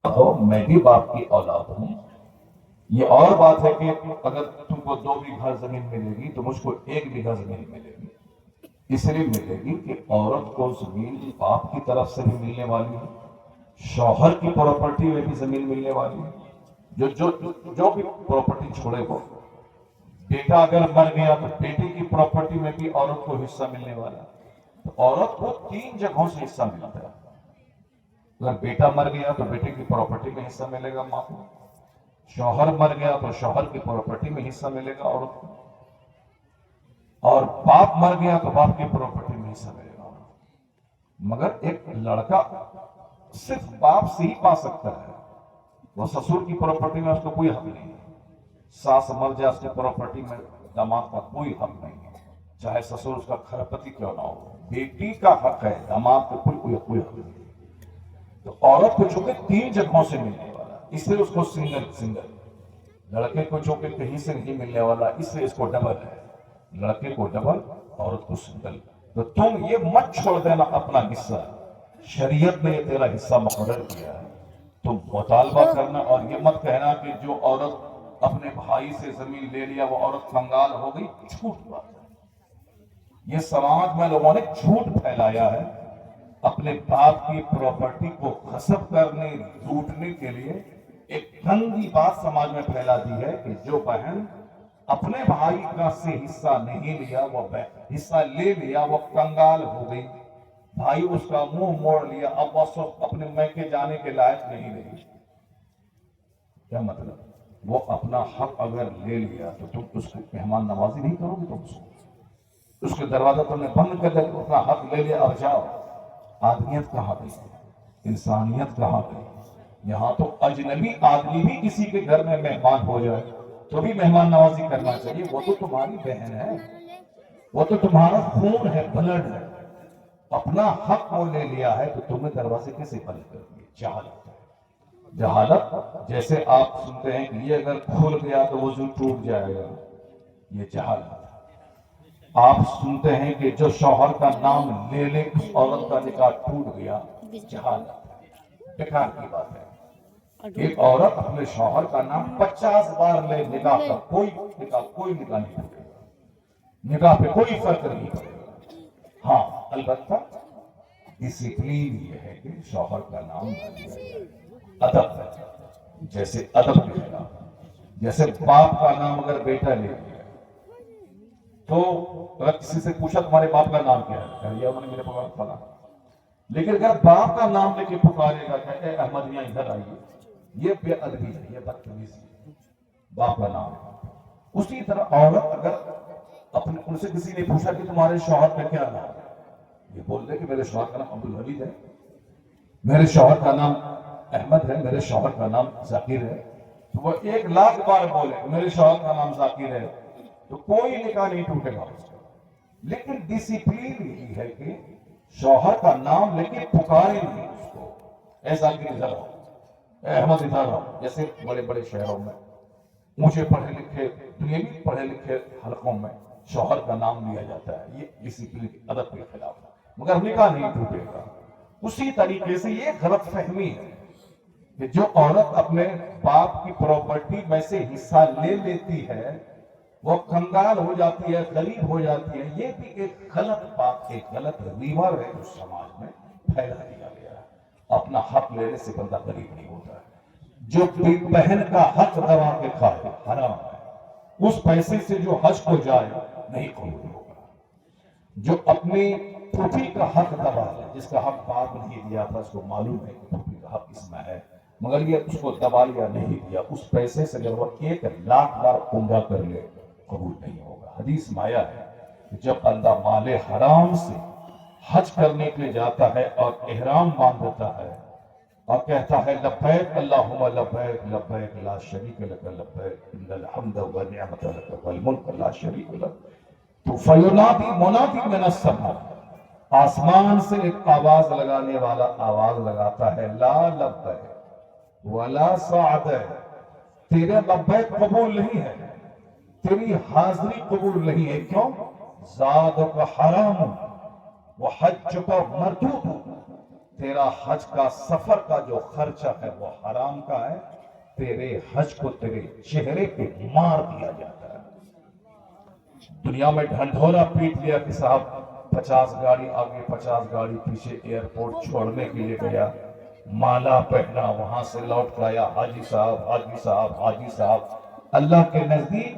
ہو میں بھی باپ کی اولاد ہوں. یہ اور بات ہے کہ اگر تم کو 2 بیگھہ زمین ملے گی تو مجھ کو 1 بیگھہ زمین ملے گی. اس لیے ملے گی کہ عورت کو زمین باپ کی طرف سے بھی ملنے والی ہے, شوہر کی پراپرٹی میں بھی زمین ملنے والی ہے. جو بھی پراپرٹی چھوڑے گا, بیٹا اگر مر گیا تو بیٹے کی پراپرٹی میں بھی عورت کو حصہ ملنے والا ہے. تو عورت کو 3 جگہوں سے حصہ ملتا ہے. اگر بیٹا مر گیا تو بیٹے کی پراپرٹی میں حصہ ملے گا ماں کو, شوہر مر گیا تو شوہر کی پراپرٹی میں حصہ ملے گا عورت کو, اور باپ مر گیا تو باپ کی پراپرٹی میں حصہ ملے گا. مگر ایک لڑکا صرف باپ سے ہی پا سکتا ہے, وہ سسر کی پراپرٹی میں اس کو کوئی حق نہیں ہے. ساس مر جائے اس کی پراپرٹی میں داماد کا کوئی حق نہیں ہے, چاہے سسر اس کا کھرپتی کیوں نہ ہو. بیٹی کا حق ہے, داماد کو کوئی حق نہیں. تو عورت کو چونکہ 3 جگہوں سے ملنے والا, اس لیے اس کو سنگل. لڑکے کو چونکہ کہیں سے نہیں ملنے والا, اس لیے اس کو ڈبل ہے. لڑکے کو ڈبل, عورت کو سنگل. تو تم یہ مت چھوڑ دینا اپنا حصہ, شریعت نے یہ تیرا حصہ مقرر کیا ہے, تم مطالبہ کرنا. اور یہ مت کہنا کہ جو عورت اپنے بھائی سے زمین لے لیا وہ عورت کنگال ہو گئی. جھوٹ بات ہے. یہ سماج میں لوگوں نے جھوٹ پھیلایا ہے, اپنے باپ کی پراپرٹی کو غصب کرنے, لوٹنے کے لیے ایک گندی بات سماج میں پھیلا دی ہے کہ جو بہن اپنے بھائی کا سے حصہ نہیں لیا, وہ حصہ لے لیا, وہ کنگال ہو گئی. بھائی اس کا منہ موڑ لیا, اب وہ سب اپنے میکے جانے کے لائق نہیں رہی. کیا مطلب؟ وہ اپنا حق اگر لے لیا تو تم اس کو مہمان نوازی نہیں کرو گے. تم اس کے دروازہ تم نے بند کر دیا, اپنا حق لے لیا, اب جاؤ. آدمیت کہاں گئی, انسانیت کہاں گئی؟ یہاں تو اجنبی آدمی بھی کسی کے گھر میں مہمان ہو جائے تو بھی مہمان نوازی کرنا چاہیے. وہ تو تمہاری بہن ہے, وہ تو تمہارا خون ہے, بلڈ ہے. اپنا حق وہ لے لیا ہے تو تمہیں دروازے کیسے بند کر دیے؟ جہالت. جیسے آپ سنتے ہیں کہ یہ اگر کھل گیا تو وضو ٹوٹ جائے گا, یہ جہالت. آپ سنتے ہیں کہ جو شوہر کا نام لے لے اس عورت کا نکاح ٹوٹ گیا, جہالت. بیکار کی بات ہے. ایک عورت اپنے شوہر کا نام 50 بار لے, نکاح کا کوئی نکاح نہیں ٹوٹے گا, نکاح پہ کوئی فرق نہیں پڑے گا. ہاں البتہ ڈسپلین یہ ہے کہ شوہر کا نام نہ لیا جائے. ادب ہے, جیسے ادب کے خلاف, جیسے باپ کا نام اگر بیٹا لے لیا تو اگر کسی سے پوچھا تمہارے باپ کا نام کیا ہے, کہہ دیا انہوں نے میرے باپ کا نام. لیکن اگر باپ کا نام لے کے پکارے گا کہ اے احمد یہاں ادھر آئیے, یہ بے ادبی ہے, یہ بدتمیزی ہے. باپ کا نام ہے. اسی طرح عورت اگر اپنے ان سے کسی نے پوچھا کہ تمہارے شوہر کا کیا نام ہے, یہ بول دے کہ میرے شوہر کا نام عبدالحمید ہے, میرے شوہر کا نام احمد ہے, میرے شوہر کا نام ذاکر ہے. تو وہ 1,00,000 بار بولے میرے شوہر کا نام ذاکر ہے تو کوئی نکاح نہیں ٹوٹے گا اس کا. لیکن ڈسپلین یہی ہے کہ شوہر کا نام لے کے پکارے نہیں اس کو, اے ذاکر ادھر آؤ, اے احمد ادھر آؤ. جیسے بڑے بڑے شہروں میں اونچے پڑھے لکھے دنیاوی پڑھے لکھے حلقوں میں شوہر کا نام لیا جاتا ہے, یہ ڈسپلین ادب کے خلاف ہے, مگر نکاح نہیں ٹوٹے گا. اسی طریقے سے یہ غلط فہمی ہے کہ جو عورت اپنے باپ کی پراپرٹی میں سے حصہ لے لیتی ہے وہ کنگال ہو جاتی ہے, غریب ہو جاتی ہے. یہ بھی ایک غلط بات, ایک غلط ریور ہے جو سماج میں پھیلا دیا گیا ہے. اپنا حق لینے سے بندہ غریب نہیں ہوتا ہے. جو بہن کا حق دبا کے کھائے حرام ہے, اس پیسے سے جو حج کو جائے نہیں قبول ہوگا. جو اپنی پھوپھی کا حق دبا ہے, جس کا حق باپ نہیں دیا تھا, اس کو معلوم ہے کہ پھوپھی کا حق اس میں ہے, مگر یہ اس کو دبا لیا, نہیں دیا, اس پیسے سے اگر وہ 1,00,000 بار عمرہ کر لے قبول نہیں ہوگا. حدیث میں آیا ہے کہ جب اللہ مال حرام سے حج کرنے کے لیے جاتا ہے اور احرام باندھتا ہے اور کہتا ہے لبیک اللہم لبیک لبیک لا شریک لک لبیک ان الحمد والنعمت لک والملک لا شریک لک, تو فینادی منادی من السماء, آسمان سے ایک آواز لگانے والا آواز لگاتا ہے, لا لبیک ولا سعدیک, تیرے لبیک قبول نہیں ہے, تیری حاضری قبول نہیں ہے. کیوں؟ زادک حرام وحجک مردود, تیرا حج کا سفر کا جو خرچہ ہے وہ حرام کا ہے، تیرے حج کو تیرے چہرے پہ مار دیا جاتا ہے۔ دنیا میں ڈھنڈورا پیٹ لیا کہ صاحب 50 گاڑی آگے 50 گاڑی پیچھے ایئرپورٹ چھوڑنے کے لیے گیا، مالا پہنا، وہاں سے لوٹ کر آیا، حاجی صاحب حاجی صاحب حاجی صاحب۔ اللہ کے نزدیک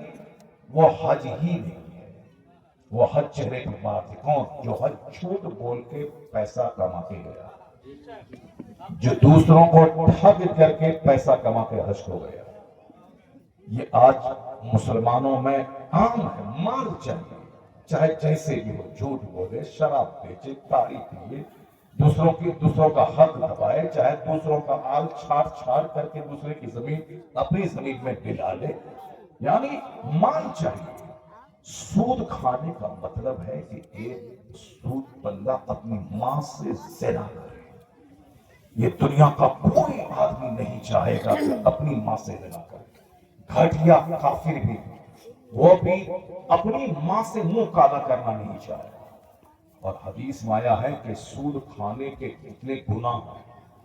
وہ حج ہی نہیں ہے، وہ حج چہرے پہ مار دے۔ کون؟ جو حج جھوٹ بول کے پیسہ کما کے گیا، جو دوسروں کو ٹھگ کر کے پیسہ کما کے حج کو گیا۔ یہ آج مسلمانوں میں عام ہے، مال چاہیے، چاہے جیسے بھی ہو، جھوٹ بولے، شراب بیچے، تاڑی پیے، دوسروں کا حق دبائے، چاہے دوسروں کا آل چھاڑ کر کے دوسرے کی زمین اپنی زمین میں دلا لے، یعنی مال چاہیے۔ سود کھانے کا مطلب ہے کہ ایک سود بندہ اپنی ماں سے زنا کرے۔ یہ دنیا کا کوئی آدمی نہیں چاہے گا کہ اپنی ماں سے زنا کرے۔ گھٹیا کافر بھی، وہ بھی اپنی ماں سے منہ کالا کرنا نہیں چاہے۔ اور حدیث میں آیا ہے کہ سود کھانے کے کتنے گناہ ہیں،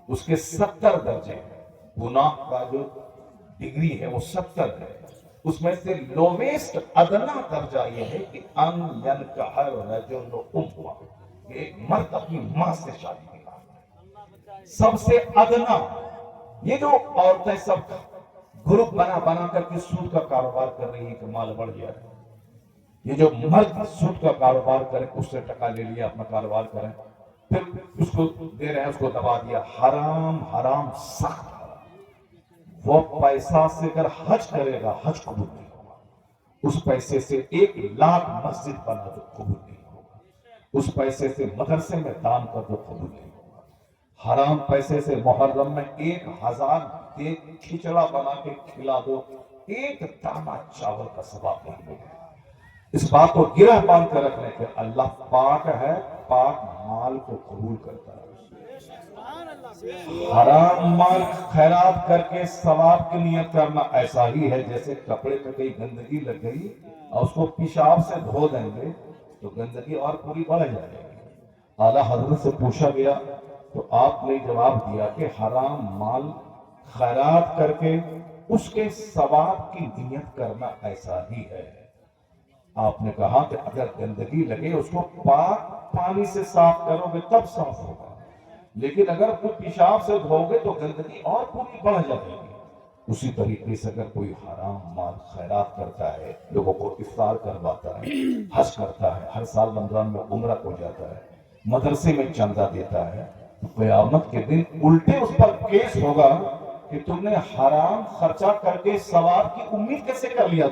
اس کے 70 درجے ہیں۔ گناہ کا جو ڈگری ہے وہ 70 ہے، اس میں سے لوویسٹ ادنا درجہ یہ ہے کہ ان ینکح الرجل امہ، ایک مرد اپنی ماں سے شادی کرتا ہے، سب سے ادنا۔ یہ جو عورتیں سب گروپ بنا کر کے سود کا کاروبار کر رہی ہیں کہ مال بڑھ گیا ہے، یہ جو مرد سود کا کاروبار کریں، اس سے ٹکا لے لیا اپنا کاروبار کریں، پھر اس کو دے رہے ہیں، اس کو دبا دیا، حرام حرام سخت حرام۔ وہ پیسہ سے اگر حج کرے گا حج قبول نہیں ہوگا، اس پیسے سے 1 لاکھ مسجد بنا تو قبول نہیں ہوگا، اس پیسے سے مدرسے میں دان کر تو قبول نہیں ہوگا۔ حرام پیسے سے محرم میں 1000 دیگ کھچڑا بنا کے کھلا دو، 1 دانہ چاول کا ثواب نہیں ملے گا۔ اس بات کو گرہ باندھ کر رکھنے کہ اللہ پاک ہے، پاک مال کو قبول کرتا ہے۔ حرام مال خیرات کر کے ثواب کی نیت کرنا ایسا ہی ہے جیسے کپڑے پہ کئی گندگی لگ گئی اور اس کو پیشاب سے دھو دیں گے تو گندگی اور پوری بڑھ جائے گی۔ اعلیٰ حضرت سے پوچھا گیا تو آپ نے جواب دیا کہ حرام مال خیرات کر کے اس کے ثواب کی نیت کرنا ایسا ہی ہے۔ آپ نے کہا کہ اگر گندگی لگے اس کو پاک پانی سے صاف کرو گے تب صاف ہوگا، لیکن اگر کوئی پیشاب سے دھو گے تو گندگی اور پوری بڑھ جائے گی۔ اسی طریقے سے اگر کوئی حرام مال خیرات کرتا ہے، لوگوں کو افطار کرواتا ہے، حج کرتا ہے، ہر سال رمضان میں عمرہ کو جاتا ہے، مدرسے میں چندہ دیتا ہے، قیامت کے دن الٹے اس پر کیس ہوگا کہ تم نے حرام خرچہ کر کے ثواب کی امید کیسے کر لیا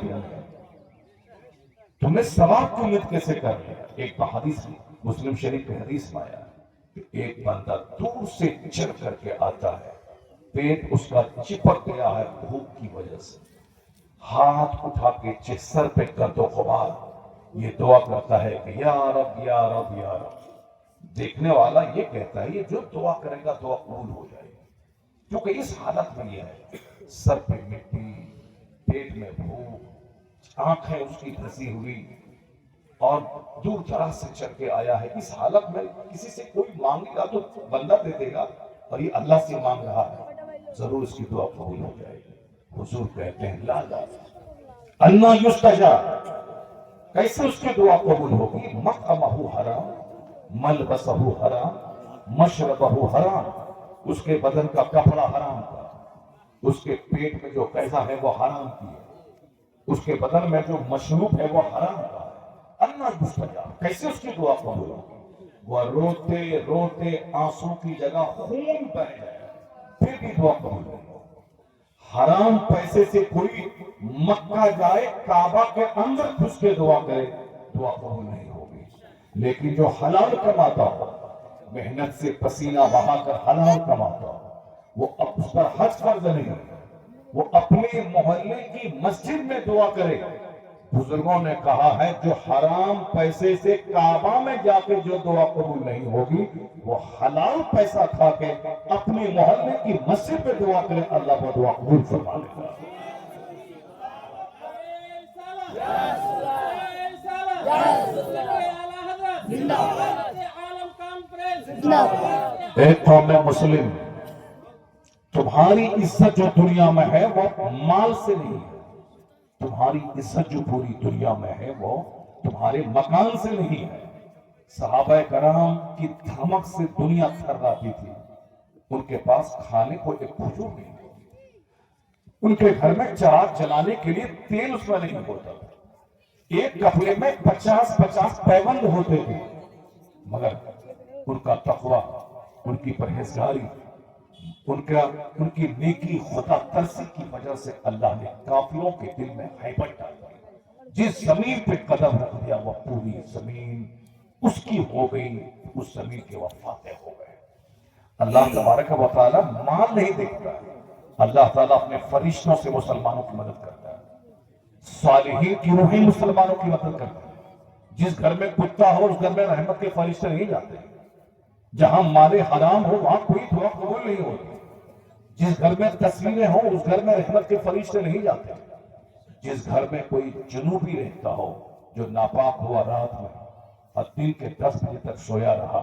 تم نے ثواب کی امید کیسے کر لیا۔ ایک حدیث مسلم شریف کی حدیث میں آیا کہ ایک بندہ دور سے چل کر کے آتا ہے، پیٹ اس کا چپک گیا ہے بھوک کی وجہ سے، ہاتھ اٹھا کے سر پہ گرد و غبار یہ دعا کرتا ہے کہ یا رب یا رب یا رب۔ دیکھنے والا یہ کہتا ہے یہ جو دعا کرے گا دعا قبول ہو جائے گی، کیونکہ اس حالت میں یہ ہے، سر پہ مٹی، پیٹ میں بھوک، آنکھیں اس کی دھسی ہوئی اور دور دراز سے چل کے آیا ہے۔ اس حالت میں کسی سے کوئی مانگے گا تو بندہ دے دے گا، اور یہ اللہ سے مانگ رہا ہے، ضرور اس کی دعا قبول ہو جائے گی۔ حضور کہتے ہیں لا لا انا یستجاب، کیسے اس کی دعا قبول ہوگی؟ مطعمہ حرام، ملبسہ حرام، مشربہ حرام، اس کے بدن کا کپڑا حرام تھا، اس کے پیٹ میں جو غذا ہے وہ حرام کی ہے، اس کے بدن میں جو مشروب ہے وہ حرام کا ہے۔ انا یستجاب، کیسے اس کی دعا قبول ہوگی؟ وہ روتے روتے آنسو کی جگہ خون بہہ جائے پھر بھی دعا قبول نہیں ہوگی۔ حرام پیسے سے کوئی مکہ جائے، کعبہ کے اندر گھس کے دعا کرے، دعا قبول نہیں ہوگی۔ لیکن جو حلال کماتا ہو، محنت سے پسینہ بہا کر حلال کماتا ہو، وہ اس پر حج فرض نہیں ہے، وہ اپنے محلے کی مسجد میں دعا کرے۔ بزرگوں نے کہا ہے جو حرام پیسے سے کعبہ میں جا کے جو دعا قبول نہیں ہوگی، وہ حلال پیسہ کھا کے اپنے محلے کی مسجد میں دعا کرے، اللہ وہ دعا قبول فرما لے گا۔ ایک قوم مسلم، تمہاری عزت جو دنیا میں ہے وہ مال سے نہیں ہے، تمہاری عزت جو پوری دنیا میں ہے وہ تمہارے مکان سے نہیں ہے۔ صحابہ کرام کی دھمک سے دنیا تھر رہتی تھی، ان کے پاس کھانے کو ایک کھجور نہیں ہوتی، ان کے گھر میں چراغ جلانے کے لیے تیل اس میں نہیں ہوتا، ایک کپڑے میں 50 پیوند ہوتے تھے، مگر ان کا تقوی، ان کی پرہیزگاری، ان کی نیکی خدا ترسی کی وجہ سے اللہ نے کافروں کے دل میں ہیبت ڈال دی۔ جس زمین پہ قدم رکھ دیا وہ پوری زمین اس کی ہو گئی، اس زمین کے وہ فاتح ہو گئے۔ اللہ تبارک و تعالیٰ مال نہیں دیکھتا، اللہ تعالیٰ اپنے فرشتوں سے مسلمانوں کی مدد کرتا ہے، صالحین کی روحیں مسلمانوں کی مدد کرتا ہے۔ جس گھر میں کتا ہو اس گھر میں رحمت کے فرشتے نہیں جاتے، جہاں مال حرام ہو وہاں کوئی دعا قبول نہیں ہوتی، جس گھر میں تصویریں ہوں اس گھر میں رحمت کے فرشتے نہیں جاتے، جس گھر میں کوئی جنوبی رہتا ہو جو ناپاک ہوا رات میں اور دن کے 10 بجے تک سویا رہا،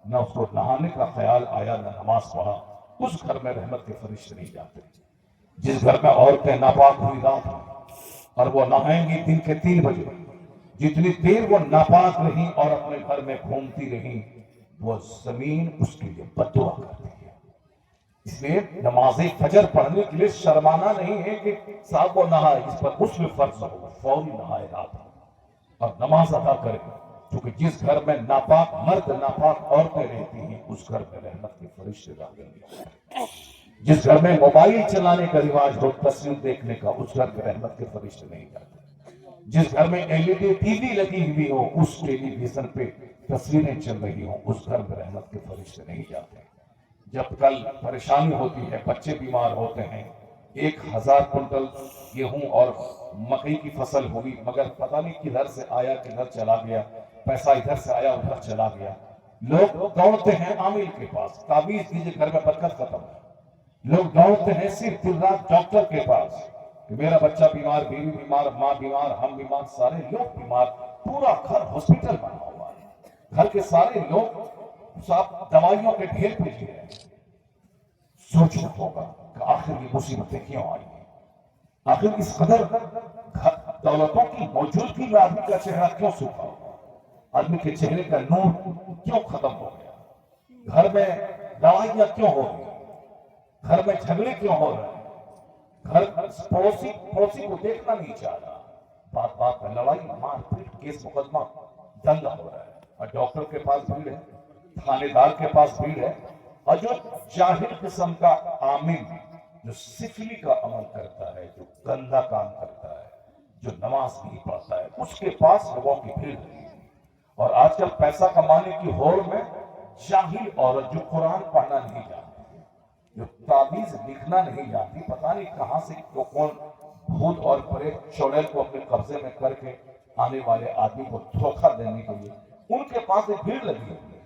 نہ اس کو نہانے کا خیال آیا نہ نماز پڑھا، اس گھر میں رحمت کے فرشتے نہیں جاتے۔ جس گھر میں عورتیں ناپاک ہوئی رات میں اور وہ نہائیں گی دن کے 3 بجے، جتنی دیر وہ ناپاک رہیں اور اپنے گھر میں گھومتی رہیں وہ زمین اس کے لیے بد دعا کرتی ہے۔ اس لیے نماز فجر پڑھنے کے لیے شرمانا نہیں ہے کہ صاحب وہ نہائے، جس پر اس میں فرض ہو فوری نہائے رات میں اور نماز ادا کرے، کیونکہ جس گھر میں ناپاک مرد ناپاک عورتیں رہتی ہیں اس گھر میں رحمت کے فرشتے داخل نہیں ہوتے۔ جس گھر میں موبائل چلانے کا رواج ہو، تصویر دیکھنے کا، اس گھر میں رحمت کے فرشتے نہیں جاتے۔ جس گھر میں LED ٹی وی لگی ہوئی ہو، اس ٹیلی ویژن پہ تصویریں چل رہی ہوں، اس گھر میں رحمت کے فرشتے نہیں جاتے۔ جب کل پریشانی ہوتی ہے، بچے بیمار ہوتے ہیں، 1000 کنٹل گیہوں اور مکئی کی فصل ہوئی مگر پتہ نہیں کدھر سے آیا کدھر چلا گیا، پیسہ ادھر سے آیا ادھر چلا گیا، لوگ دوڑتے ہیں عامل کے پاس، تعویذ دیجیے گھر میں برکت ختم ہے، لوگ دوڑتے ہیں صرف دن رات ڈاکٹر کے پاس کہ میرا بچہ بیمار، بیوی بیمار، ماں بیمار، ہم بیمار، سارے لوگ بیمار، پورا گھر ہاسپٹل بنا ہوا ہے، گھر کے سارے لوگ صاحب دوائیوں کے ڈھیر پہ جی رہے ہیں۔ سوچنا ہوگا کہ آخر یہ مصیبتیں کیوں آئی ہیں، آخر اس قدر دولتوں کی موجودگی میں آدمی کا چہرہ کیوں سوکھا ہوا، آدمی کے چہرے کا نور کیوں ختم ہو گیا، گھر میں دوائیاں کیوں ہو رہی ہیں، گھر میں جھگڑے کیوں ہو رہے ہیں، گھر پڑوسی کو دیکھنا نہیں چاہ رہا، بات بات میں لڑائی مار پیٹ کیس مقدمہ دنگا ہو رہا ہے، اور ڈاکٹر کے پاس بھیڑ ہے، تھانے دار کے پاس بھیڑ ہے، اور جو جاہل قسم کا عامل جو سفلی کا عمل کرتا ہے، جو گندا کام کرتا ہے، جو نماز نہیں پڑھتا ہے، اس کے پاس لوگوں کی بھیڑ لگی ہے۔ اور آج کل پیسہ کمانے کی ہوڑ میں جاہل عورت جو قرآن پڑھنا نہیں جانتی، جو تعویذ لکھنا نہیں جانتی، پتہ نہیں کہاں سے کون بھوت اور پریت چڑیل کو اپنے قبضے میں کر کے آنے والے آدمی کو دھوکہ دینے کے لیے ان کے پاس ایک بھیڑ لگی ہوئی ہے۔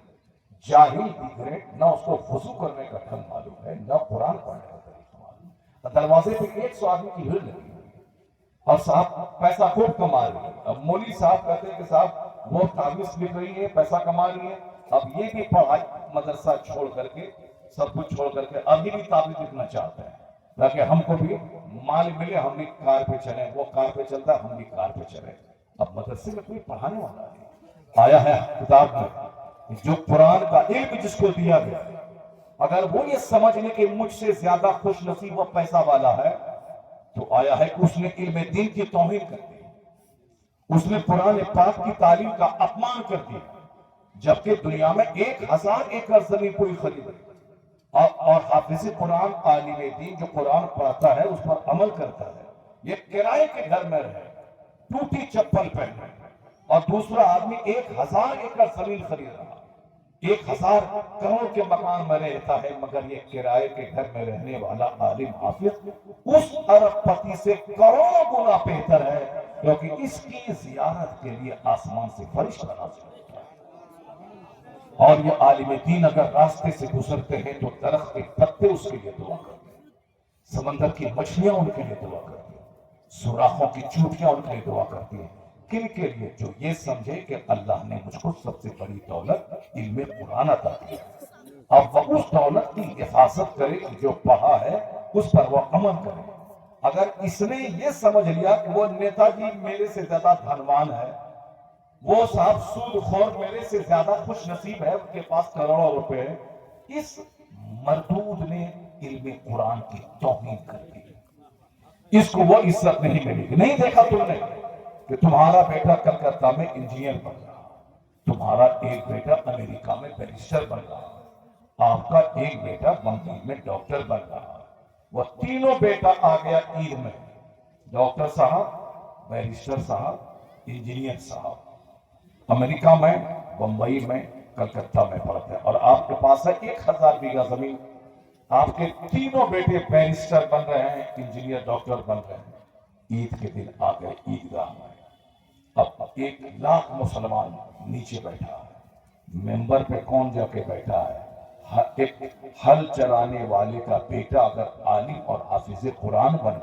جاہل دیکھنے نہ اس کو وضو کرنے کا ڈھنگ معلوم ہے، نہ قرآن پڑھنے کا طریقہ معلوم ہے، دروازے پہ 100 آدمی کی بھیڑ لگی ہوئی ہے اور صاحب پیسہ خوب کما رہی ہے۔ اب مولوی صاحب کہتے ہیں کہ صاحب وہ تعویذ لکھ رہی ہے، پیسہ کما رہی ہے، اب یہ بھی پڑھائی مدرسہ چھوڑ کر کے سب کچھ چھوڑ کر کے ابھی بھی تعویذ لکھنا چاہتے ہیں تاکہ ہم کو بھی مال ملے، ہم بھی کار پہ چلیں، وہ کار پہ چلتا ہے ہم بھی کار پہ چلیں۔ اب مدرسے میں کوئی پڑھانے والا نہیں، آیا ہے کتاب میں جو قرآن کا علم جس کو دیا گیا، اگر وہ یہ سمجھ لے کہ مجھ سے زیادہ خوش نصیب و پیسہ والا ہے تو آیا ہے کہ اس نے علم دین کی توہین کر دی، اس نے قرآن پاک کی تعلیم کا اپمان کر دیا، جبکہ دنیا میں 1000 ایکڑ زمین کوئی خریدے اور حافظ قرآن عالم دین جو قرآن پڑھتا ہے اس پر عمل کرتا ہے، یہ کرائے کے گھر میں رہے، ٹوٹی چپل پہنے، اور دوسرا آدمی 1000 ایکڑ زمین خرید رہا، 1000 کروڑ کے مکان میں رہتا ہے، مگر یہ کرائے کے گھر میں رہنے والا عالم حافظ اس ارب پتی سے کروڑوں گنا بہتر ہے، کیونکہ اس کی زیارت کے لیے آسمان سے فرشتہ نازل ہوتا ہے۔ اور یہ عالم دین اگر راستے سے گزرتے ہیں تو درخت کے پتے اس کے لیے دعا کرتے ہیں، سمندر کی مچھلیاں ان کے لیے دعا کرتی ہیں، سوراخوں کی چوٹیاں ان کے لیے دعا کرتی ہیں، کن کے لیے؟ جو یہ سمجھے کہ اللہ نے مجھ کو سب سے بڑی دولت علم قرآن عطا کیا، اب وہ اس دولت کی حفاظت کرے کہ جو پڑھا ہے اس پر وہ عمل کرے۔ اگر اس نے یہ سمجھ لیا کہ وہ نیتا جی میرے سے زیادہ دھنوان ہے، وہ صاحب سود خور میرے سے زیادہ خوش نصیب ہے، ان کے پاس کروڑوں روپے ہے، اس مردود نے علم قرآن کی توہین کر دی، اس کو وہ عزت نہیں ملے گی۔ نہیں دیکھا تم نے کہ تمہارا بیٹا کلکتہ میں انجینئر بن رہا، تمہارا ایک بیٹا امریکہ میں بیرسٹر بن رہا، آپ کا ایک بیٹا بمبئی میں ڈاکٹر بن رہا، وہ تینوں بیٹا آ گیا عید میں، ڈاکٹر صاحب، بیرسٹر صاحب، انجینئر صاحب، امریکہ میں، بمبئی میں، کلکتہ میں پڑھتے ہیں، اور آپ کے پاس ہے 1000 بیگھہ زمین، آپ کے تینوں بیٹے بیرسٹر بن رہے ہیں، انجینئر ڈاکٹر بن رہے ہیں۔ عید کے دن آ گئے عیدگاہ میں، اب 1,00,000 مسلمان نیچے بیٹھا ہے، ممبر پہ کون جا کے بیٹھا ہے؟ ایک ہل چلانے والے کا بیٹا اگر عالم اور حافظ قرآن بن